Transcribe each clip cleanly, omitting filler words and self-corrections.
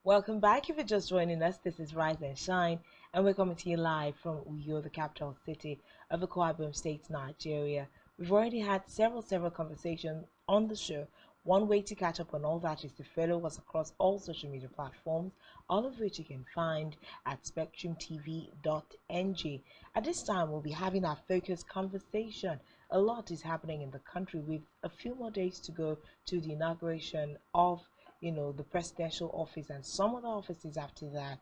Welcome back. If you're just joining us, this is Rise and Shine, and we're coming to you live from Uyo, the capital city of Akpabio State, Nigeria. We've already had several conversations on the show. One way to catch up on all that is to follow us across all social media platforms, all of which you can find at spectrumtv.ng. At this time, we'll be having our focused conversation. A lot is happening in the country with a few more days to go to the inauguration of the presidential office and some other offices after that.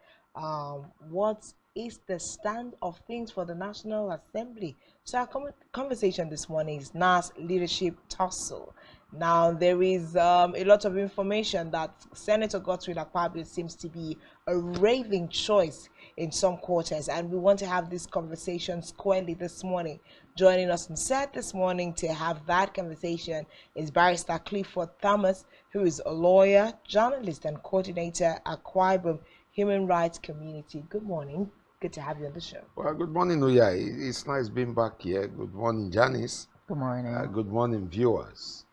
What is the stand of things for the National Assembly? So our conversation this morning is NAS leadership tussle. Now there is a lot of information that Senator Godswill Akpabio seems to be a raving choice in some quarters, and we want to have this conversation squarely this morning. Joining us on set this morning to have that conversation is Barrister Clifford Thomas, who is a lawyer, journalist, and coordinator at Akwa Human Rights Community. Good morning. Good to have you on the show. Well, good morning, Oya. It's nice being back here. Good morning, Janice. Good morning. Good morning, viewers.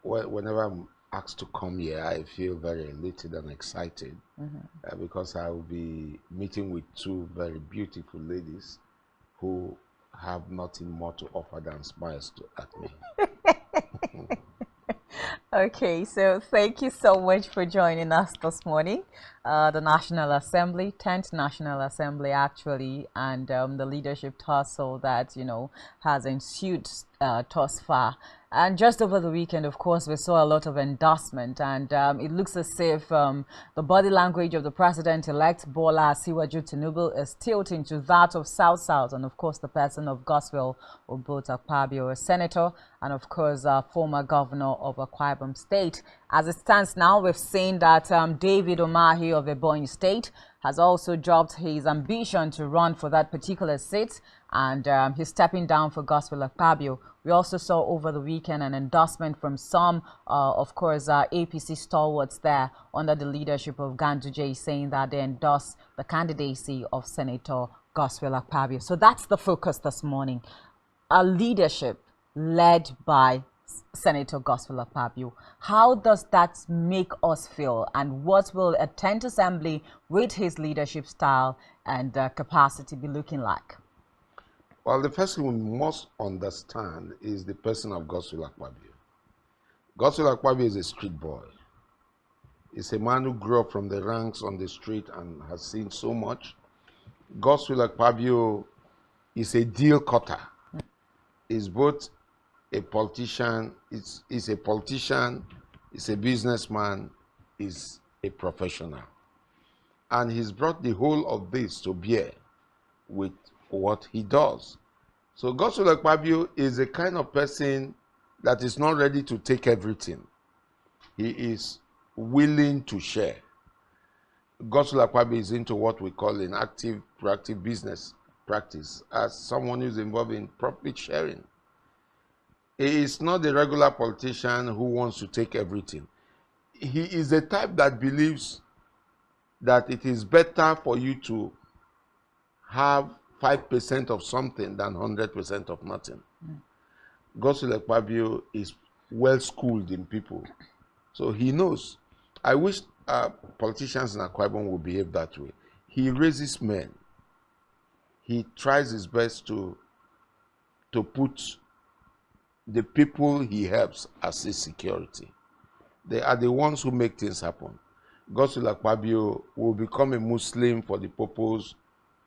Whenever I'm asked to come here, I feel very elated and excited because I will be meeting with two very beautiful ladies who have nothing more to offer than smiles at me. Okay, so thank you so much for joining us this morning. The National Assembly, 10th National Assembly actually, and the leadership tussle that, has ensued thus far. And just over the weekend, of course, we saw a lot of endorsement, and it looks as if the body language of the president-elect Bola Asiwaju Tinubu is tilting to that of South, and of course the person of Godswill, Akpabio, a senator, and of course former governor of Akwa Ibom State. As it stands now, we've seen that David Umahi of Ebonyi State has also dropped his ambition to run for that particular seat, and he's stepping down for Godswill Akpabio. We also saw over the weekend an endorsement from some, of course, APC stalwarts there under the leadership of Ganduje, saying that they endorse the candidacy of Senator Godswill Akpabio. So that's the focus this morning. A leadership led by Senator Godswill Akpabio. How does that make us feel, and what will a 10th Assembly with his leadership style and capacity be looking like? Well, the first thing we must understand is the person of Godswill Akpabio. Godswill Akpabio is a street boy. He's a man who grew up from the ranks on the street and has seen so much. Godswill Akpabio is a deal cutter. He's both a politician, he's a politician, he's a businessman, he's a professional. And he's brought the whole of this to bear with what he does. So Godswill Akpabio is a kind of person that is not ready to take everything. He is willing to share. Godswill Akpabio is into what we call an active, proactive business practice as someone who's involved in profit sharing. He is not the regular politician who wants to take everything. He is the type that believes that it is better for you to have 5% of something than 100% of nothing. Godswill Akpabio is well schooled in people, so he knows. I wish politicians in Akwa Ibom would behave that way. He raises men. He tries his best to put the people he helps as his security. They are the ones who make things happen. Godswill Akpabio will become a Muslim for the purpose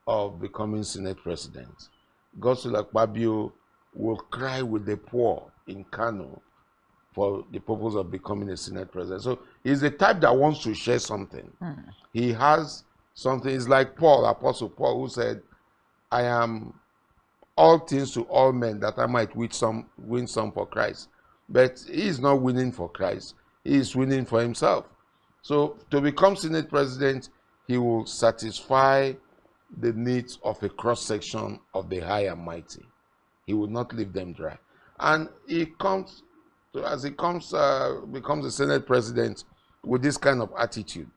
of becoming Senate President. Godswill Akpabio will cry with the poor in Kano for the purpose of becoming a Senate President. So he's the type that wants to share something. He has something. It's like Paul, Apostle Paul, who said, I am all things to all men that I might win some for Christ. But he is not winning for Christ. He is winning for himself. So to become Senate President, he will satisfy the needs of a cross-section of the high and mighty. He will not leave them dry. And he becomes a Senate President with this kind of attitude.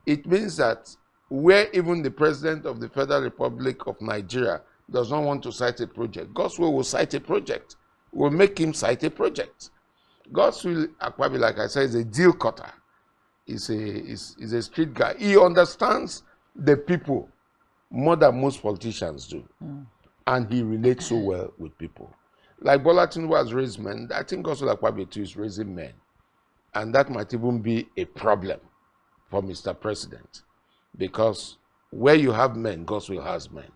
It means that where even the President of the Federal Republic of Nigeria does not want to cite a project, Godswill will cite a project. Will make him cite a project. Godswill Akpabio, like I said, is a deal cutter. is a street guy. He understands the people more than most politicians do. And he relates so well with people. Like Bola Tinubu has raised men, I think Godswill Akpabio too is raising men. And that might even be a problem for Mr. President. Because where you have men, Godswill has men.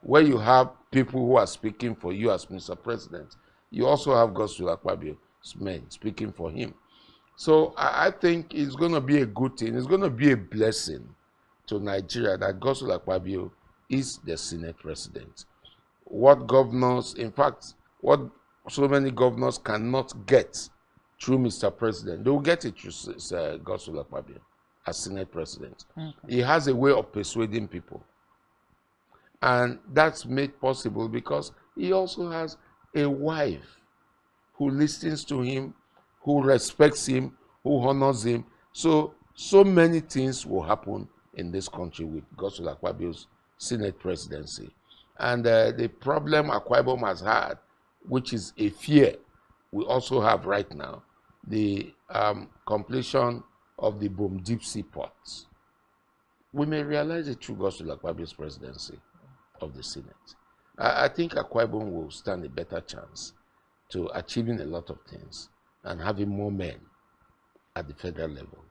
Where you have people who are speaking for you as Mr. President, you also have Godswill Akpabio's men speaking for him. So I think it's going to be a good thing. It's going to be a blessing to Nigeria that Godswill Akpabio is the Senate President. What governors, in fact, what so many governors cannot get through Mr. President, they will get it through Godswill Akpabio as Senate President. He has a way of persuading people. And that's made possible because he also has a wife who listens to him, who respects him, who honors him. So many things will happen in this country with Godswill Akpabio's Senate presidency. And the problem Akwa Ibom has had, which is a fear we also have right now, the completion of the Bom Deep Sea ports. We may realize it through Godswill Akpabio's presidency of the Senate. I think Akwa Ibom will stand a better chance to achieving a lot of things and having more men at the federal level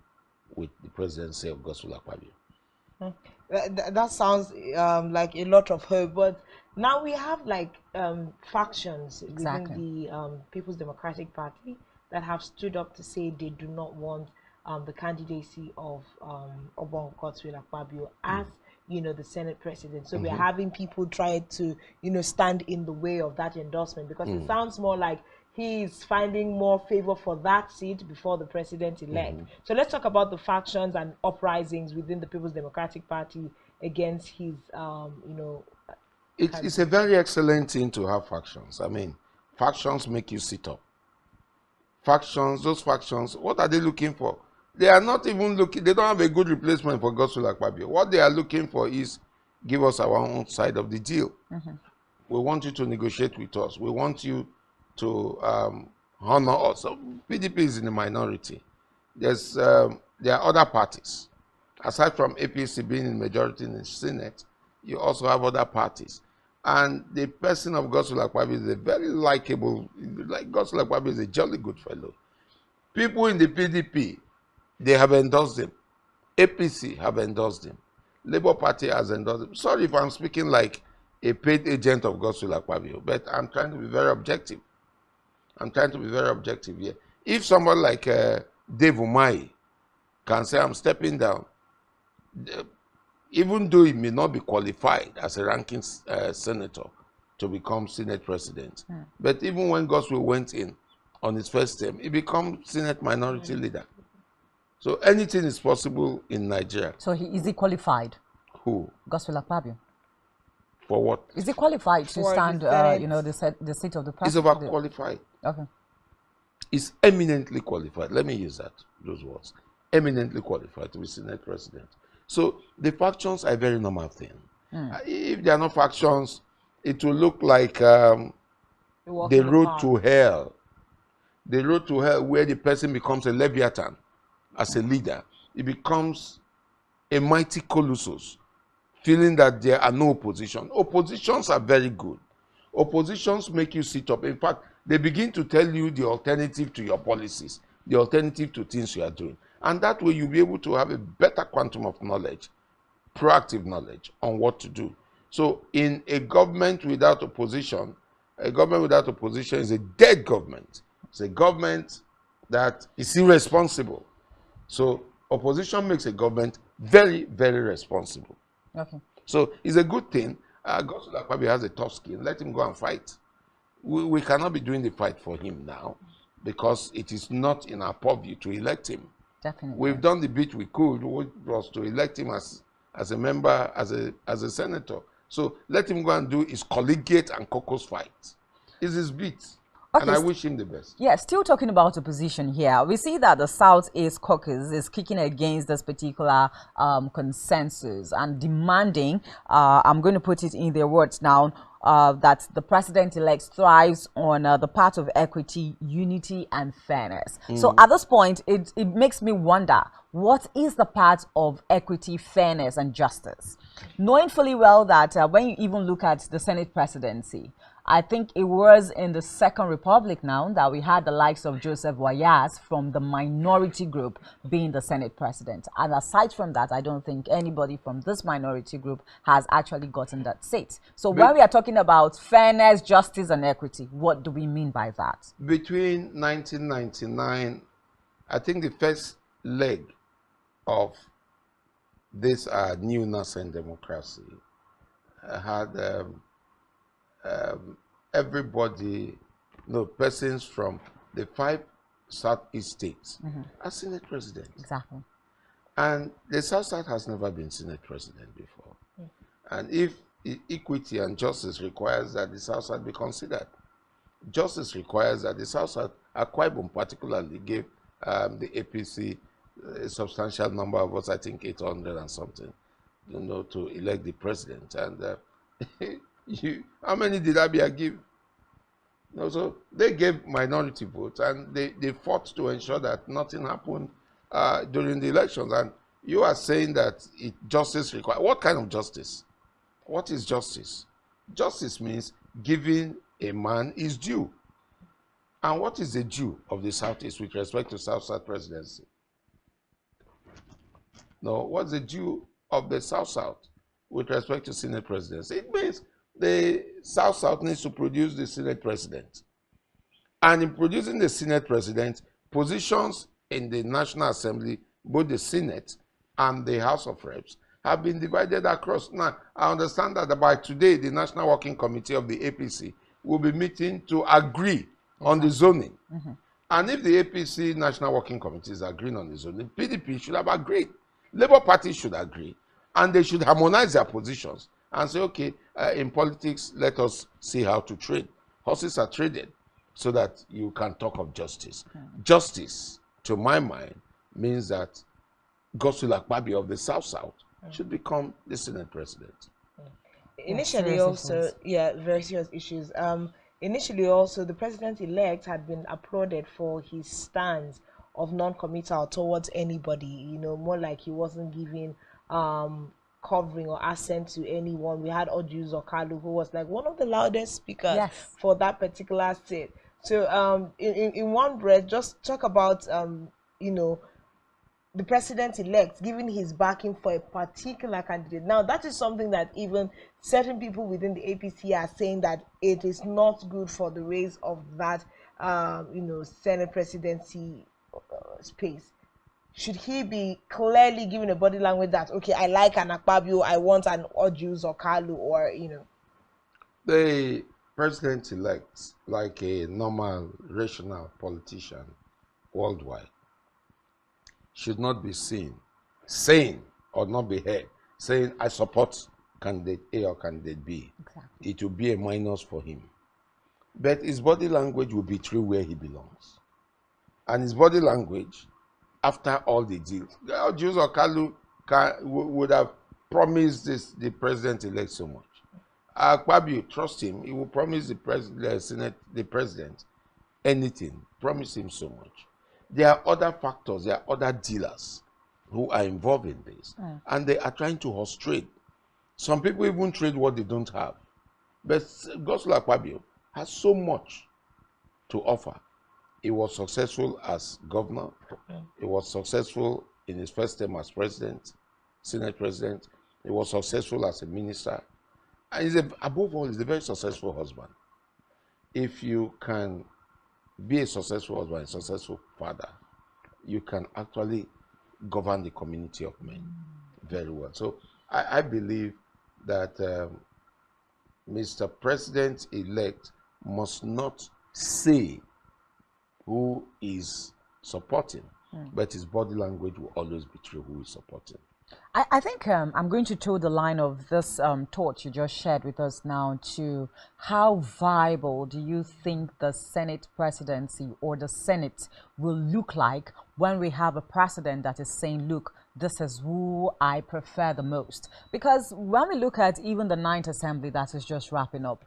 with the presidency of Godswill Akpabio. That sounds like a lot of hope, but now we have like factions within the People's Democratic Party that have stood up to say they do not want the candidacy of Obon Godswill Akpabio as the Senate president. So we're having people try to stand in the way of that endorsement because it sounds more like he's finding more favor for that seat before the president-elect. So let's talk about the factions and uprisings within the People's Democratic Party against his, It's a very excellent thing to have factions. I mean, factions make you sit up. Factions, those factions, what are they looking for? They are not even looking, they don't have a good replacement for Godswill Akpabio. What they are looking for is give us our own side of the deal. We want you to negotiate with us. We want you to honor us. So PDP is in the minority. There are other parties. Aside from APC being in majority in the Senate, you also have other parties. And the person of Godswill Akpabio is a very likable, like Godswill Akpabio is a jolly good fellow. People in the PDP, they have endorsed him. APC have endorsed him. Labour Party has endorsed him. Sorry if I'm speaking like a paid agent of Godswill Akpabio, but I'm trying to be very objective. I'm trying to be very objective here. If someone like Dave Umahi can say, I'm stepping down, even though he may not be qualified as a ranking senator to become Senate president, but even when Godswill went in on his first term, he became Senate minority leader. So anything is possible in Nigeria. So is he qualified? Who? Godswill Akpabio. For what? Is he qualified to stand, the seat of the president? He's overqualified. Okay. He's eminently qualified. Let me use those words. Eminently qualified to be Senate president. So the factions are a very normal thing. If they are not factions, it will look like the road to hell. The road to hell where the person becomes a Leviathan as a leader. It becomes a mighty Colossus, feeling that there are no opposition. Oppositions are very good. Oppositions make you sit up. In fact, they begin to tell you the alternative to your policies, the alternative to things you are doing. And that way you'll be able to have a better quantum of knowledge, proactive knowledge on what to do. So in a government without opposition is a dead government. It's a government that is irresponsible. So opposition makes a government very, very responsible. Okay. So it's a good thing. Godswill Akpabio has a tough skin. Let him go and fight. We cannot be doing the fight for him now because it is not in our purview to elect him. Definitely. We've done the bit we could, which was to elect him as a member, as a senator. So let him go and do his collegiate and caucus fight. It's his bit. And Okay, I wish him the best. yeah, still talking about opposition here. We see that the Southeast Caucus is kicking against this particular consensus and demanding, I'm going to put it in their words now, that the president-elect thrives on the part of equity, unity, and fairness. So at this point, it makes me wonder, what is the part of equity, fairness, and justice? Knowing fully well that when you even look at the Senate presidency, I think it was in the Second Republic now that we had the likes of Joseph Wayas from the minority group being the Senate president. And aside from that, I don't think anybody from this minority group has actually gotten that seat. So when we are talking about fairness, justice, and equity, what do we mean by that? Between 1999, I think the first leg of this new nascent democracy had everybody, no, persons from the 5 Southeast states as Senate president. Exactly. And the South Side has never been Senate president before. And if equity and justice requires that the South Side be considered, justice requires that the South Side, Akpabio particularly, gave the APC a substantial number of votes, I think 800 and something, to elect the president. And how many did Abia give? So they gave minority votes, and they fought to ensure that nothing happened during the elections. And you are saying that justice requires. What kind of justice? What is justice? Justice means giving a man his due. And what is the due of the Southeast with respect to South-South presidency? No, what's the due of the South-South with respect to Senate presidency? It means the South-South needs to produce the Senate president. And in producing the Senate president, positions in the National Assembly, both the Senate and the House of Reps, have been divided across. Now, I understand that by today, the National Working Committee of the APC will be meeting to agree on the zoning. And if the APC National Working Committee is agreeing on the zoning, PDP should have agreed. Labour Party should agree. And they should harmonize their positions and say, okay, in politics, let us see how to trade. Horses are traded so that you can talk of justice. Justice, to my mind, means that Godswill Akpabio of the South-South should become the Senate president. Initially, also, very serious issues. Initially, also, the president-elect had been applauded for his stance of non-committal towards anybody. More like he wasn't giving covering or assent to anyone. We had Ojus Okalu, who was like one of the loudest speakers for that particular state. So in one breath, just talk about the president-elect giving his backing for a particular candidate. Now, that is something that even certain people within the APC are saying that it is not good for the race of that Senate presidency space. Should he be clearly giving a body language that, okay, I like an Akpabio, I want an Ojus or Kalu, or The president-elect, like a normal, rational politician worldwide, should not be seen saying, or not be heard saying, I support candidate A or candidate B. Exactly. It will be a minus for him. But his body language will betray where he belongs. And his body language, after all the deals, Ojus or Kalu would have promised the president-elect so much. Akpabio, trust him, he will promise the president anything, promise him so much. There are other factors, there are other dealers who are involved in this, and they are trying to horse trade. Some people even trade what they don't have. But Godswill Akpabio has so much to offer. He was successful as governor. He was successful in his first term as president, Senate president. He was successful as a minister. And above all, he's a very successful husband. If you can be a successful husband, a successful father, you can actually govern the community of men very well. So I believe that Mr. President-elect must not say who is supporting, but his body language will always betray who is supporting. I think I'm going to toe the line of this thought you just shared with us now to how viable do you think the Senate presidency or the Senate will look like when we have a president that is saying, look, this is who I prefer the most? Because when we look at even the Ninth Assembly that is just wrapping up,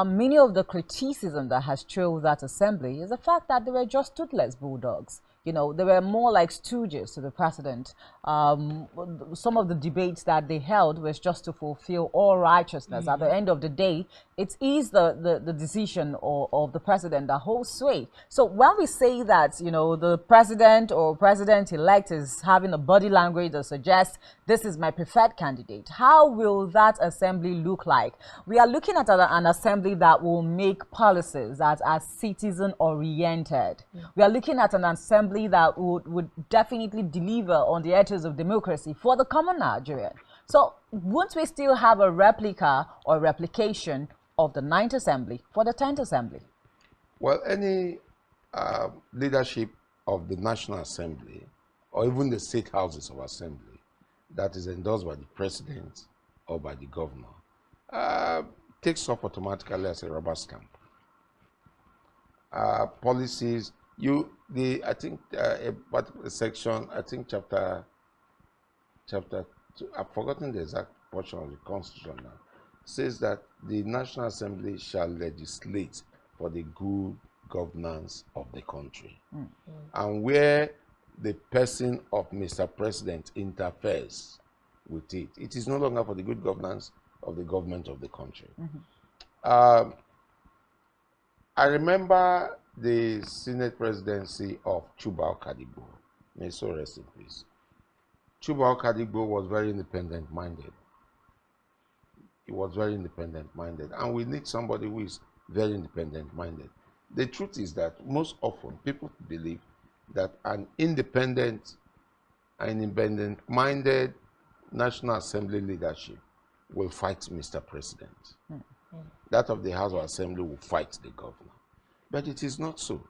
many of the criticism that has trailed that assembly is the fact that they were just toothless bulldogs. You know, they were more like stooges to the president. Some of the debates that they held was just to fulfill all righteousness. At the end of the day, it is the decision of the president that holds sway. So when we say that, you know, the president or president-elect is having a body language that suggests this is my preferred candidate, how will that assembly look like? We are looking at an assembly that will make policies that are citizen-oriented. We are looking at an assembly that would definitely deliver on the edges of democracy for the common Nigerian. So won't we still have a replica or replication of the Ninth Assembly for the 10th Assembly? Well, any leadership of the National Assembly or even the state houses of assembly that is endorsed by the president or by the governor takes off automatically as a rubber stamp. Policies, I think about a section, I think chapter 2, I've forgotten the exact portion of the Constitution now, says that the National Assembly shall legislate for the good governance of the country. And where the person of Mr. President interferes with it, it is no longer for the good governance of the government of the country. I remember the Senate presidency of Chuba Okadibo. May so rest in peace. Chuba Okadibo was very independent-minded. He was very independent-minded, and we need somebody who is very independent-minded. The truth is that most often people believe that an independent-minded National Assembly leadership will fight Mr. President. That of the House of Assembly will fight the governor. But it is not so.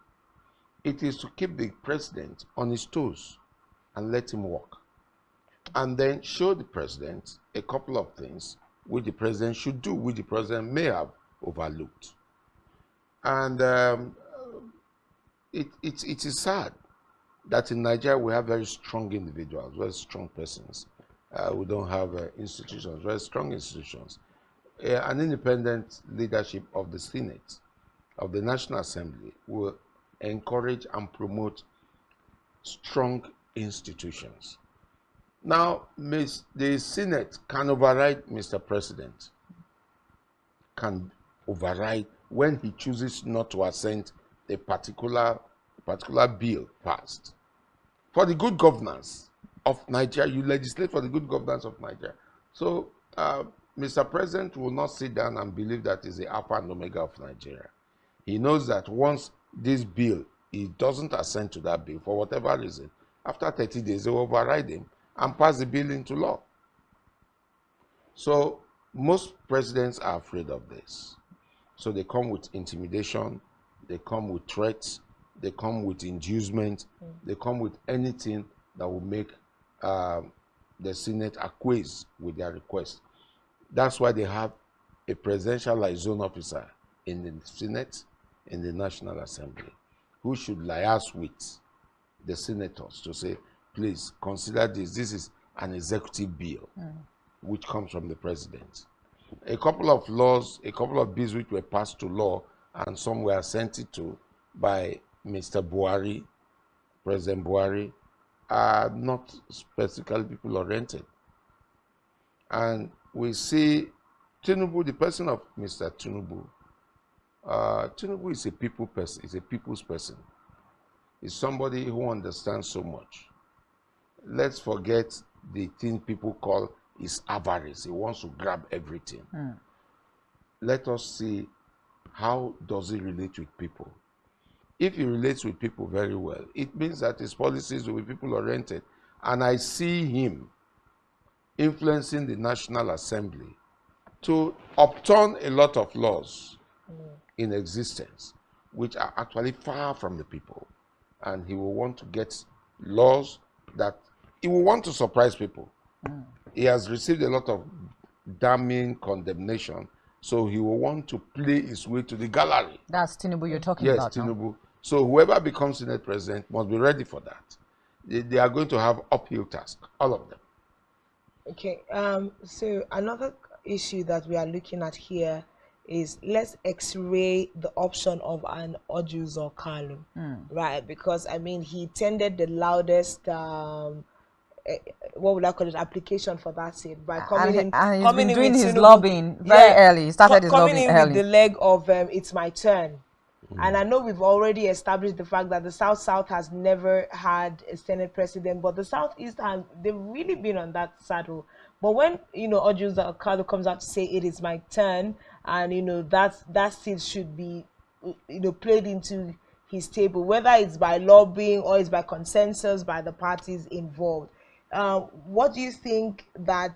It is to keep the president on his toes and let him walk. And then show the president a couple of things which the president should do, which the president may have overlooked. And it is sad that in Nigeria we have very strong individuals, very strong persons. We don't have institutions, very strong institutions. An independent leadership of the Senate, of the National Assembly, will encourage and promote strong institutions. Now, the Senate can override Mr. President, can override when he chooses not to assent a particular bill passed. For the good governance of Nigeria, you legislate for the good governance of Nigeria. So, Mr. President will not sit down and believe that is the alpha and omega of Nigeria. He knows that once this bill, he doesn't assent to that bill for whatever reason, after 30 days, they will override him and pass the bill into law. So most presidents are afraid of this. So they come with intimidation, they come with threats, they come with inducement, they come with anything that will make the Senate acquiesce with their request. That's why they have a presidential liaison officer in the Senate, in the National Assembly, who should liaise with the senators to say, please consider this. This is an executive bill which comes from the president. A couple of laws, a couple of bills which were passed to law and some were assented to by Mr. Buhari, President Buhari, are not specifically people-oriented. And we see Tinubu, the person of Mr. Tinubu. Tinubu is a people person, is a people's person. Is somebody who understands so much. Let's forget the thing people call his avarice. He wants to grab everything. Let us see how does he relate with people. If he relates with people very well, it means that his policies will be people-oriented. And I see him influencing the National Assembly to upturn a lot of laws in existence, which are actually far from the people. And he will want to get laws that he will want to surprise people. He has received a lot of damning condemnation, so he will want to play his way to the gallery. That's Tinubu you're talking Yes, about now. Tinubu. So whoever becomes Senate President must be ready for that. They are going to have uphill task, all of them. Okay, so another issue that we are looking at here is, let's x-ray the option of an Odjus or Kalu, right? Because I mean, he tended the loudest what would I call it, application for that seat by And he's coming been in doing with his Tinubu, lobbying very early. He started his coming lobbying in with early. the leg of it's my turn. And I know we've already established the fact that the South has never had a Senate president, but the Southeast, they've really been on that saddle. But when, Odjus Okalu comes out to say it is my turn, and that seat should be, played into his table, whether it's by lobbying or it's by consensus by the parties involved. What do you think that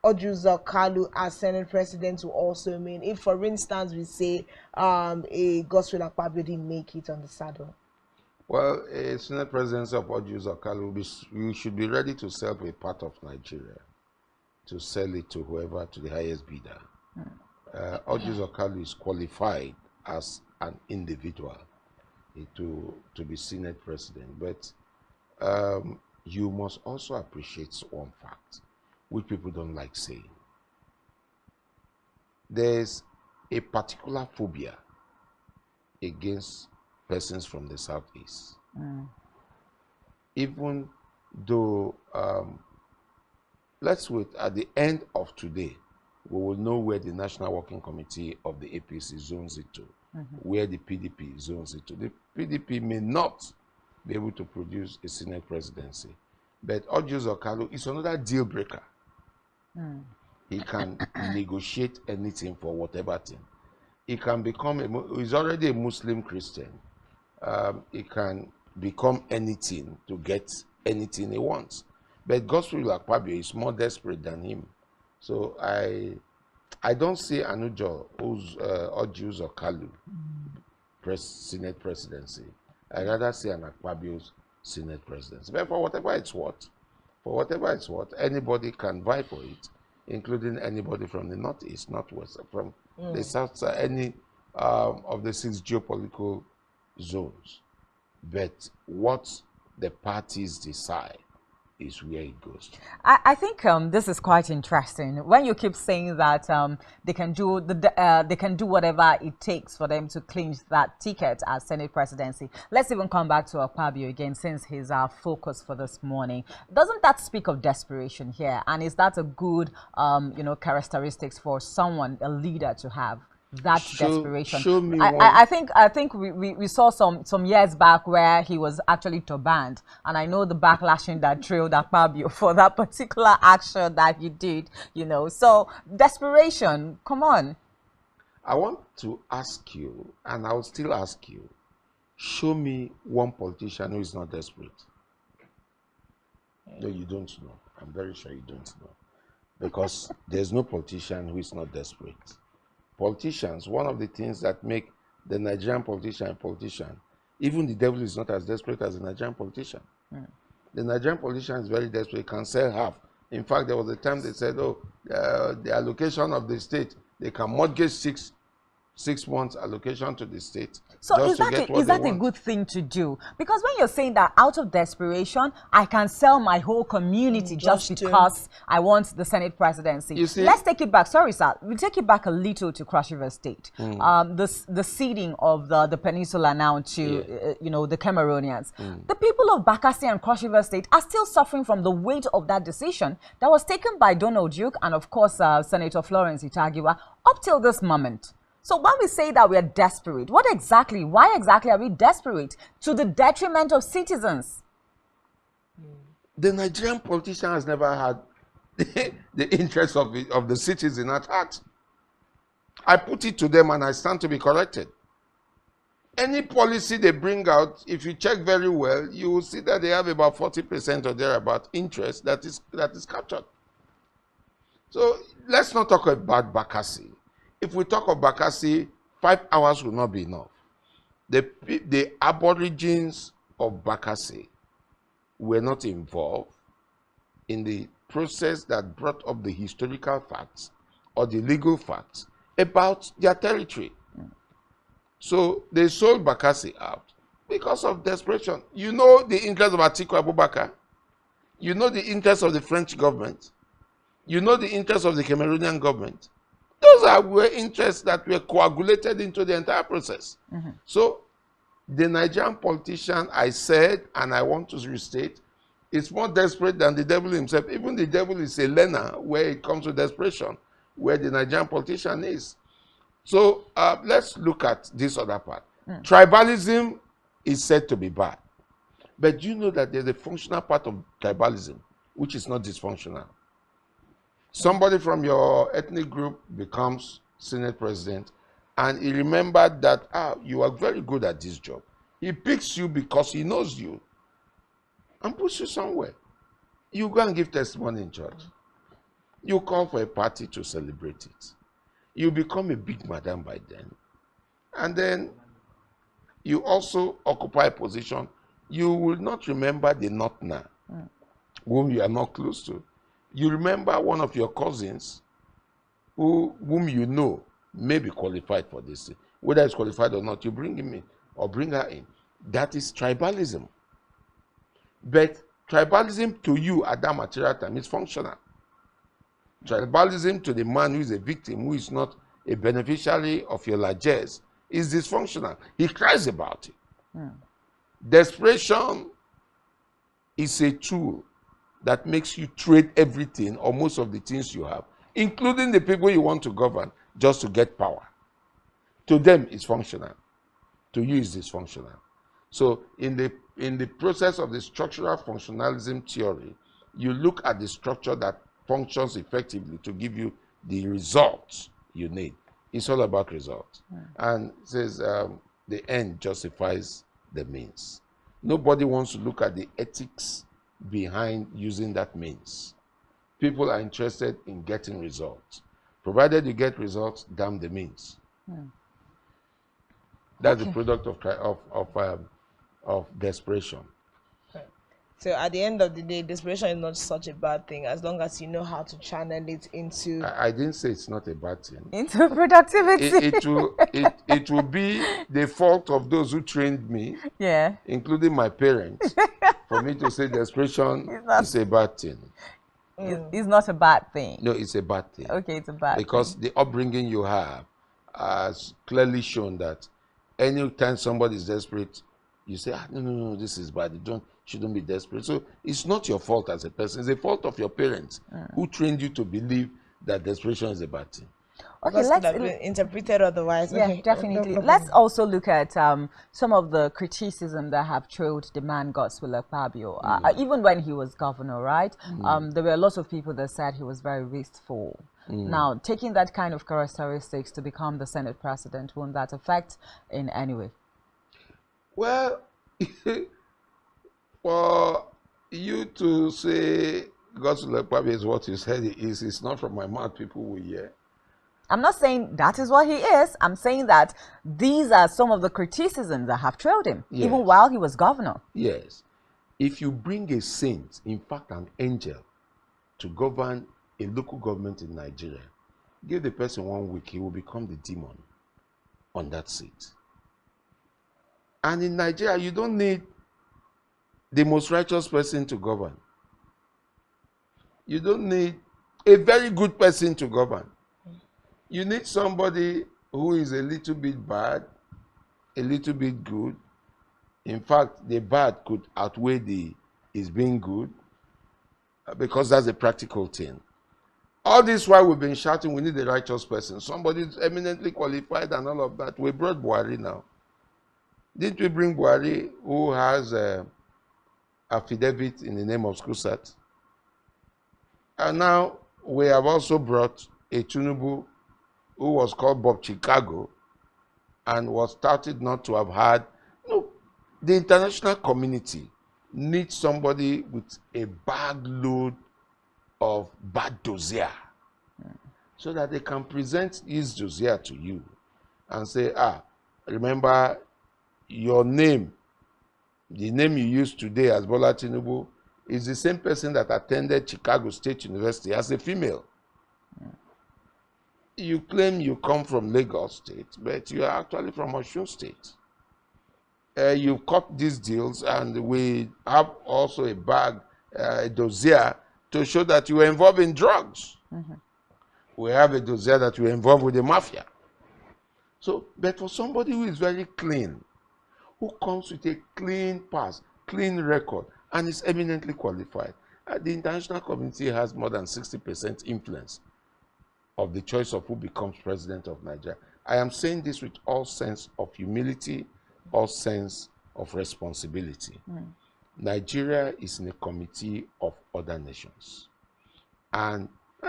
Odjus Okalu as Senate President will also mean if, for instance, we say a Godswill Akpabio didn't make it on the saddle? Well, a Senate Presidency of Odjus Okalu, we should be ready to sell a part of Nigeria, to sell it to whoever, to the highest bidder. Odjus Okalu is qualified as an individual to be Senate President, but you must also appreciate one fact, which people don't like saying. There's a particular phobia against persons from the Southeast. Even though, let's wait, at the end of today, we will know where the National Working Committee of the APC zones it to, where the PDP zones it to. The PDP may not be able to produce a Senate presidency, but Odjus Okalu is another deal breaker. He can negotiate anything for whatever thing. He can become he's already a Muslim Christian. He can become anything to get anything he wants. But Godswill Akpabio is more desperate than him. So I don't see Anujo who's Odjus Okalu Senate presidency. I rather see an Akpabio's Senate presidency. But for whatever it's worth, anybody can vie for it, including anybody from the northeast, northwest, from the south side, any of the 6 geopolitical zones. But what the parties decide is where it goes. I think this is quite interesting. When you keep saying that they can do they can do whatever it takes for them to clinch that ticket as Senate presidency. Let's even come back to Akpabio again, since he's our focus for this morning. Doesn't that speak of desperation here? And is that a good characteristics for someone, a leader, to have? That desperation. Show me I think we saw some years back where he was actually banned, and I know the backlashing that trailed Akpabio for that particular action that he did. So desperation. Come on. I want to ask you, and I will still ask you, show me one politician who is not desperate. No, you don't know. I'm very sure you don't know, because there's no politician who is not desperate. Politicians, one of the things that make the Nigerian politician a politician, even the devil is not as desperate as the Nigerian politician. The Nigerian politician is very desperate, can sell half. In fact, there was a time they said, the allocation of the state, they can mortgage six months allocation to the state. So is that a good thing to do? Because when you're saying that out of desperation, I can sell my whole community just because I want the Senate presidency. You see, let's take it back. Sorry, sir. We'll take it back a little to Cross River State. The ceding of the peninsula now to the Cameroonians. The people of Bakassi and Cross River State are still suffering from the weight of that decision that was taken by Donald Duke and, of course, Senator Florence Itagiwa up till this moment. So when we say that we are desperate, why exactly are we desperate to the detriment of citizens? The Nigerian politician has never had the interests of the citizens at heart. I put it to them and I stand to be corrected. Any policy they bring out, if you check very well, you will see that they have about 40% or thereabout interest that is captured. So let's not talk about Bakassi. If we talk of Bakassi, 5 hours will not be enough. The aborigines of Bakassi were not involved in the process that brought up the historical facts or the legal facts about their territory. So they sold Bakassi out because of desperation. You know the interest of Atiku Abubakar. You know the interest of the French government. You know the interest of the Cameroonian government. Those are interests that were coagulated into the entire process. So the Nigerian politician, I said, and I want to restate, is more desperate than the devil himself. Even the devil is a learner where it comes to desperation, where the Nigerian politician is. So let's look at this other part. Tribalism is said to be bad. But do you know that there's a functional part of tribalism which is not dysfunctional? Somebody from your ethnic group becomes Senate president, and he remembered that, you are very good at this job. He picks you because he knows you and puts you somewhere. You go and give testimony in church. You call for a party to celebrate it. You become a big madam by then. And then you also occupy a position. You will not remember the Notna, whom you are not close to. You remember one of your cousins whom you know may be qualified for this thing. Whether it's qualified or not, you bring him in or bring her in. That is tribalism. But tribalism to you at that material time is functional. Tribalism to the man who is a victim, who is not a beneficiary of your largesse, is dysfunctional. He cries about it. Desperation is a tool that makes you trade everything or most of the things you have, including the people you want to govern, just to get power. To them, it's functional. To you, it's dysfunctional. So in the process of the structural functionalism theory, you look at the structure that functions effectively to give you the results you need. It's all about results. And it says the end justifies the means. Nobody wants to look at the ethics behind using that means. People are interested in getting results. Provided you get results, damn the means. That's the product of desperation. So at the end of the day, desperation is not such a bad thing as long as you know how to channel it into. I didn't say it's not a bad thing. Into productivity. It will be the fault of those who trained me, including my parents, for me to say desperation is a bad thing. It's not a bad thing. No, it's a bad thing. Okay, it's a bad thing. Because the upbringing you have has clearly shown that any time somebody is desperate, you say, no, this is bad. You shouldn't be desperate. So it's not your fault as a person. It's the fault of your parents who trained you to believe that desperation is a bad thing. Okay, let's interpret it otherwise. Yeah, okay. definitely. Let's also look at some of the criticism that have trailed the man Godswill Akpabio. Even when he was governor, right? There were lots of people that said he was very wasteful. Now, taking that kind of characteristics to become the Senate president, won't that affect in any way? Well, for you to say Godswill Akpabio is what you said he is, it's not from my mouth, people will hear. I'm not saying that is what he is. I'm saying that these are some of the criticisms that have trailed him, even while he was governor. Yes. If you bring a saint, in fact an angel, to govern a local government in Nigeria, give the person 1 week, he will become the demon on that seat. And in Nigeria, you don't need the most righteous person to govern. You don't need a very good person to govern. You need somebody who is a little bit bad, a little bit good. In fact, the bad could outweigh his being good, because that's a practical thing. All this while we've been shouting, we need a righteous person, somebody who's eminently qualified and all of that. We brought Buhari now. Didn't we bring Buhari, who has affidavit in the name of Skusat? And now we have also brought a Tinubu who was called Bob Chicago and was touted not to have had. No, the international community needs somebody with a bag load of bad dossier so that they can present his dossier to you and say, remember your name, the name you use today as Bola Tinubu is the same person that attended Chicago State University as a female. You claim you come from Lagos State, but you are actually from Osun State. You cut these deals, and we have also a bag, a dossier, to show that you were involved in drugs. We have a dossier that you were involved with the mafia. So, but for somebody who is very clean, who comes with a clean past, clean record, and is eminently qualified, the international community has more than 60% influence of the choice of who becomes president of Nigeria. I am saying this with all sense of humility, all sense of responsibility. Nigeria is in a committee of other nations. And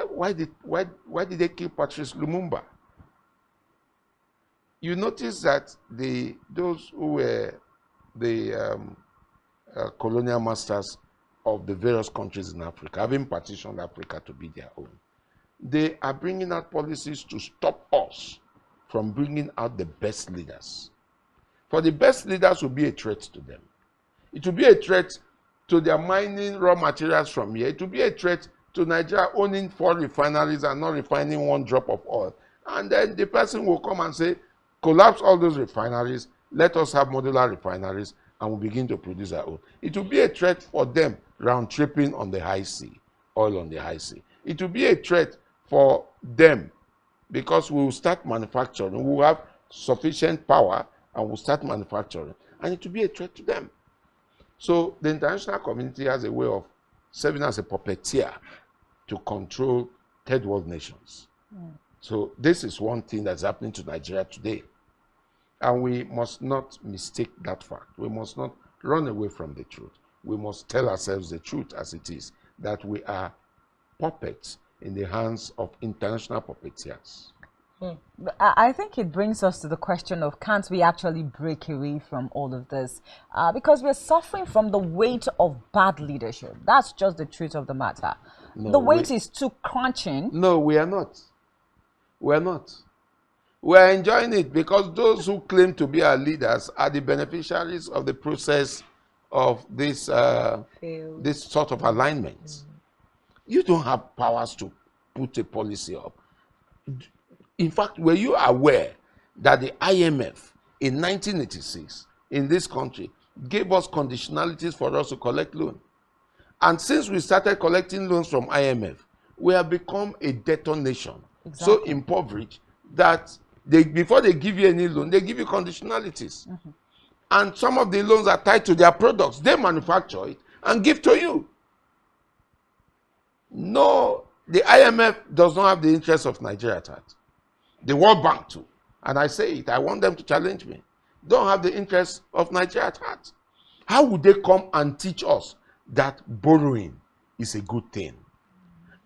why did they kill Patrice Lumumba? You notice that those who were the colonial masters of the various countries in Africa, having partitioned Africa to be their own, they are bringing out policies to stop us from bringing out the best leaders. For the best leaders will be a threat to them. It will be a threat to their mining raw materials from here. It will be a threat to Nigeria owning 4 refineries and not refining 1 drop of oil. And then the person will come and say, collapse all those refineries, let us have modular refineries, and we'll begin to produce our own. It will be a threat for them round-tripping on the high sea, oil on the high sea. It will be a threat for them because we will start manufacturing. We will have sufficient power and we'll start manufacturing. And it will be a threat to them. So the international community has a way of serving as a puppeteer to control third world nations. So this is one thing that's happening to Nigeria today. And we must not mistake that fact. We must not run away from the truth. We must tell ourselves the truth as it is, that we are puppets in the hands of international puppeteers. I think it brings us to the question of, can't we actually break away from all of this? Because we're suffering from the weight of bad leadership. That's just the truth of the matter. No, the weight is too crunching. No, we are not. We are not. We are enjoying it because those who claim to be our leaders are the beneficiaries of the process of this sort of alignment. You don't have powers to put a policy up. In fact, were you aware that the IMF in 1986 in this country gave us conditionalities for us to collect loan? And since we started collecting loans from IMF, we have become a debtor nation. Exactly. So impoverished that before they give you any loan, they give you conditionalities. And some of the loans are tied to their products. They manufacture it and give to you. No, the IMF does not have the interest of Nigeria at heart. The World Bank too. And I say it, I want them to challenge me. Don't have the interest of Nigeria at heart. How would they come and teach us that borrowing is a good thing?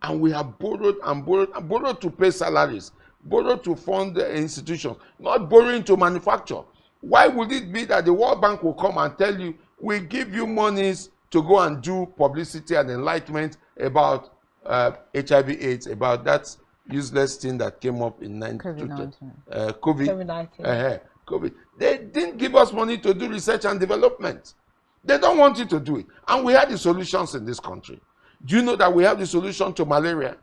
And we have borrowed and borrowed and borrowed to pay salaries, borrowed to fund the institutions, not borrowing to manufacture. Why would it be that the World Bank will come and tell you, we give you monies to go and do publicity and enlightenment about HIV/AIDS, about that useless thing that came up in COVID. They didn't give us money to do research and development. They don't want you to do it. And we have the solutions in this country. Do you know that we have the solution to malaria?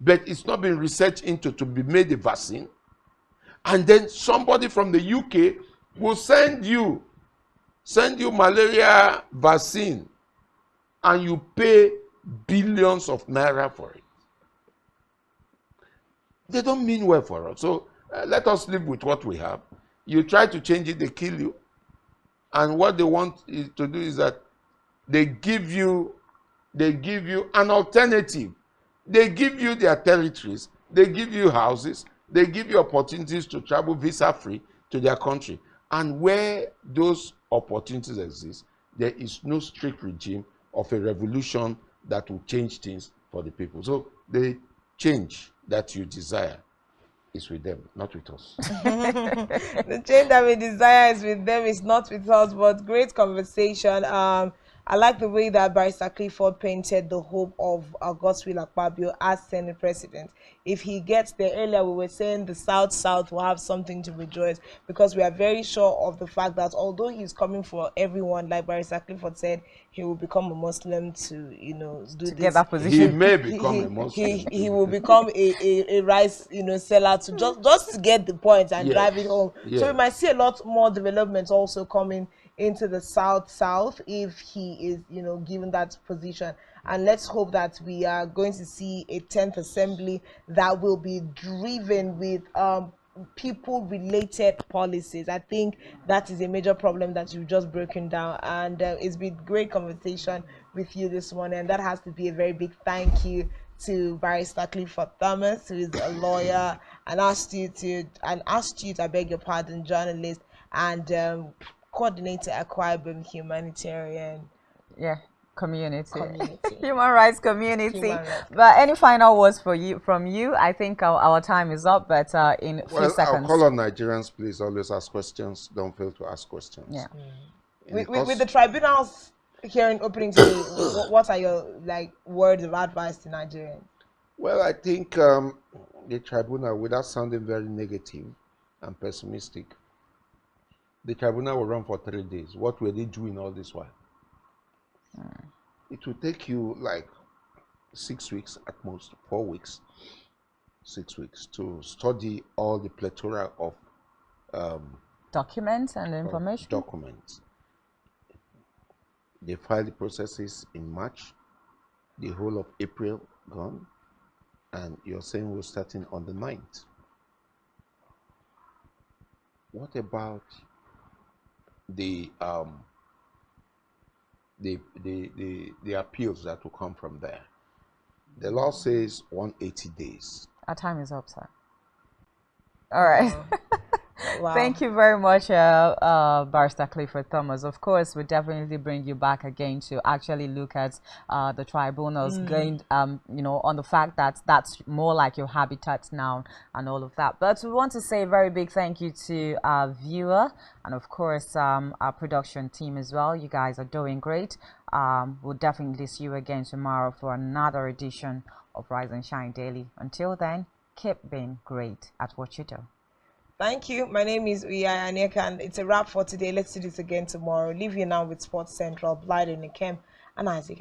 But it's not been researched into to be made a vaccine. And then somebody from the UK will send you malaria vaccine, and you pay billions of naira for it. They don't mean well for us. So let us live with what we have. You try to change it, they kill you. And what they want to do is that they give you an alternative. They give you their territories, they give you houses, they give you opportunities to travel visa-free to their country. And where those opportunities exist, there is no strict regime of a revolution that will change things for the people. So the change that you desire is with them, not with us. The change that we desire is with them, is not with us. But great conversation. I like the way that Barrister Clifford painted the hope of Godswill Akpabio as Senate President. If he gets there earlier, we were saying the South will have something to rejoice, because we are very sure of the fact that although he's coming for everyone, like Barrister Clifford said, he will become a Muslim to, you know, do To get this. that He position. may become a He Muslim. he will become a rice, you know, seller to just to get the point and Yes. drive it home. So we Yes. might see a lot more developments also coming into the South if he is, you know, given that position. And let's hope that we are going to see a 10th assembly that will be driven with people related policies. I think that is a major problem that you've just broken down, and it's been great conversation with you this morning, and that has to be a very big thank you to Barrister Clifford Thomas, who is a lawyer, and asked you to, I beg your pardon, journalist, and coordinator Akpabio humanitarian Yeah, community. community. Human rights community. Human rights. But any final words for you from you? I think our time is up, but in a few Well, I'll seconds. call on Nigerians, please always ask questions. Don't fail to ask questions. Yeah. With the tribunals hearing opening today, what are your words of advice to Nigerians? Well, I think the tribunal, without sounding very negative and pessimistic, the tribunal will run for 3 days. What were they doing all this while? It will take you like 6 weeks at most, 4 weeks, 6 weeks to study all the plethora of Documents and information. documents. They filed the processes in March, the whole of April gone, and you're saying we're starting on the 9th. What about the appeals that will come from there? The law says 180 days. Our time is up, sir. All right. Wow. Thank you very much, Barrister Clifford Thomas. Of course, we'll definitely bring you back again to actually look at the tribunals going, you know, on the fact that that's more like your habitat now and all of that. But we want to say a very big thank you to our viewer and, of course, our production team as well. You guys are doing great. We'll definitely see you again tomorrow for another edition of Rise and Shine Daily. Until then, keep being great at what you do. Thank you. My name is Uyai Aneka, and it's a wrap for today. Let's do this again tomorrow. Leave you now with Sports Central, Blythe Nikem, and Isaac.